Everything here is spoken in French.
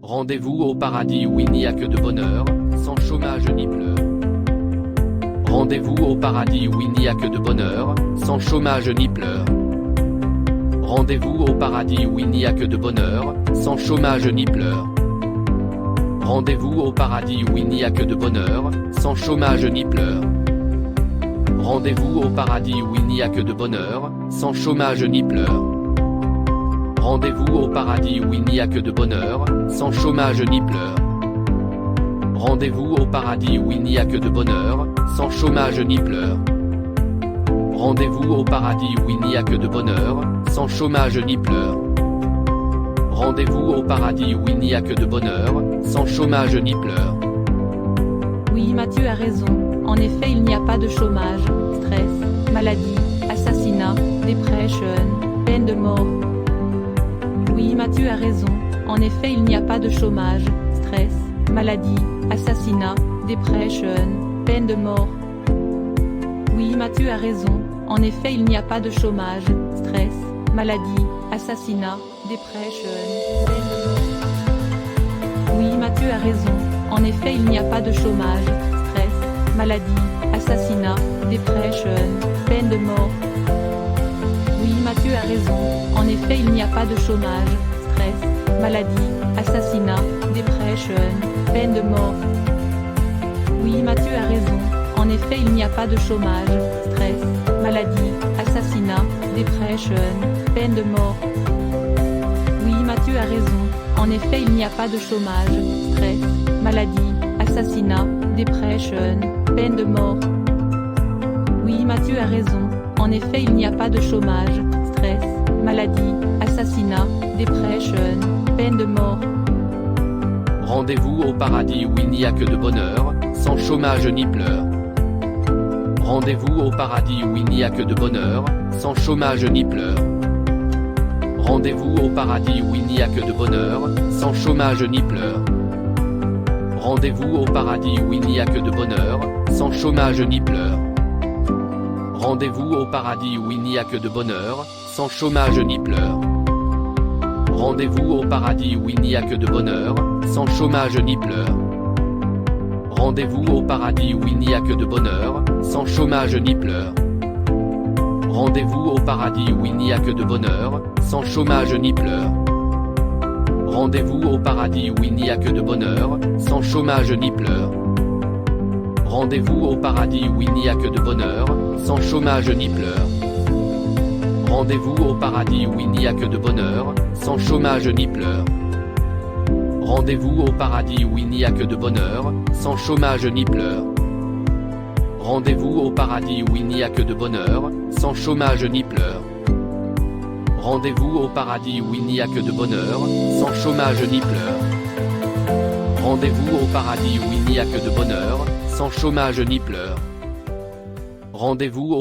Rendez-vous au paradis où il n'y a que de bonheur, sans chômage ni pleurs. Rendez-vous au paradis où il n'y a que de bonheur, sans chômage ni pleurs. Rendez-vous au paradis où il n'y a que de bonheur, sans chômage ni pleurs. Rendez-vous au paradis où il n'y a que de bonheur, sans chômage ni pleurs. Rendez-vous au paradis où il n'y a que de bonheur, sans chômage ni pleurs. Rendez-vous au paradis où il n'y a que de bonheur, sans chômage ni pleurs. Rendez-vous au paradis où il n'y a que de bonheur, sans chômage ni pleurs. Rendez-vous au paradis où il n'y a que de bonheur, sans chômage ni pleurs. Rendez-vous au paradis où il n'y a que de bonheur, sans chômage ni pleurs. Oui, Mathieu a raison. En effet, il n'y a pas de chômage, stress, maladie, assassinat, dépression, peine de mort. Oui, Mathieu a raison. En effet, il n'y a pas de chômage, stress, maladie, assassinat, dépression, peine de mort. Oui, Mathieu a raison. En effet, il n'y a pas de chômage, stress, maladie, assassinat, dépression, peine de mort. Oui, Mathieu a raison. En effet, il n'y a pas de chômage, stress, maladie, assassinat, dépression, peine de mort. Oui, Mathieu a raison. En effet, il n'y a pas de chômage, stress, maladie, assassinat, dépression, peine de mort. Oui, Mathieu a raison. En effet, il n'y a pas de chômage, stress, maladie, assassinat, dépression, peine de mort. Oui, Mathieu a raison. En effet, il n'y a pas de chômage, stress, maladie, assassinat, dépression, peine de mort. Oui, Mathieu a raison. En effet, il n'y a pas de chômage, stress, maladie, assassinat, dépression, peine de mort. Rendez-vous au paradis où il n'y a que de bonheur, sans chômage ni pleurs. Rendez-vous au paradis où il n'y a que de bonheur, sans chômage ni pleurs. Rendez-vous au paradis où il n'y a que de bonheur, sans chômage ni pleurs. Rendez-vous au paradis où il n'y a que de bonheur, sans chômage ni pleurs. Rendez-vous au paradis où il n'y a que de bonheur, sans chômage ni pleurs. Rendez-vous au paradis où il n'y a que de bonheur, sans chômage ni pleurs. Rendez-vous au paradis où il n'y a que de bonheur, sans chômage ni pleurs. Rendez-vous au paradis où il n'y a que de bonheur, sans chômage ni pleurs. Rendez-vous au paradis où il n'y a que de bonheur, sans chômage ni pleurs. Rendez-vous au paradis où il n'y a que de bonheur, sans chômage ni pleurs. Rendez-vous au paradis où il n'y a que de bonheur, sans chômage ni pleurs. Rendez-vous au paradis où il n'y a que de bonheur, sans chômage ni pleurs. Rendez-vous au paradis où il n'y a que de bonheur, sans chômage ni pleurs. Rendez-vous au paradis où il n'y a que de bonheur, sans chômage ni pleurs. Rendez-vous au paradis où il n'y a que de bonheur, sans chômage ni pleurs. Rendez-vous au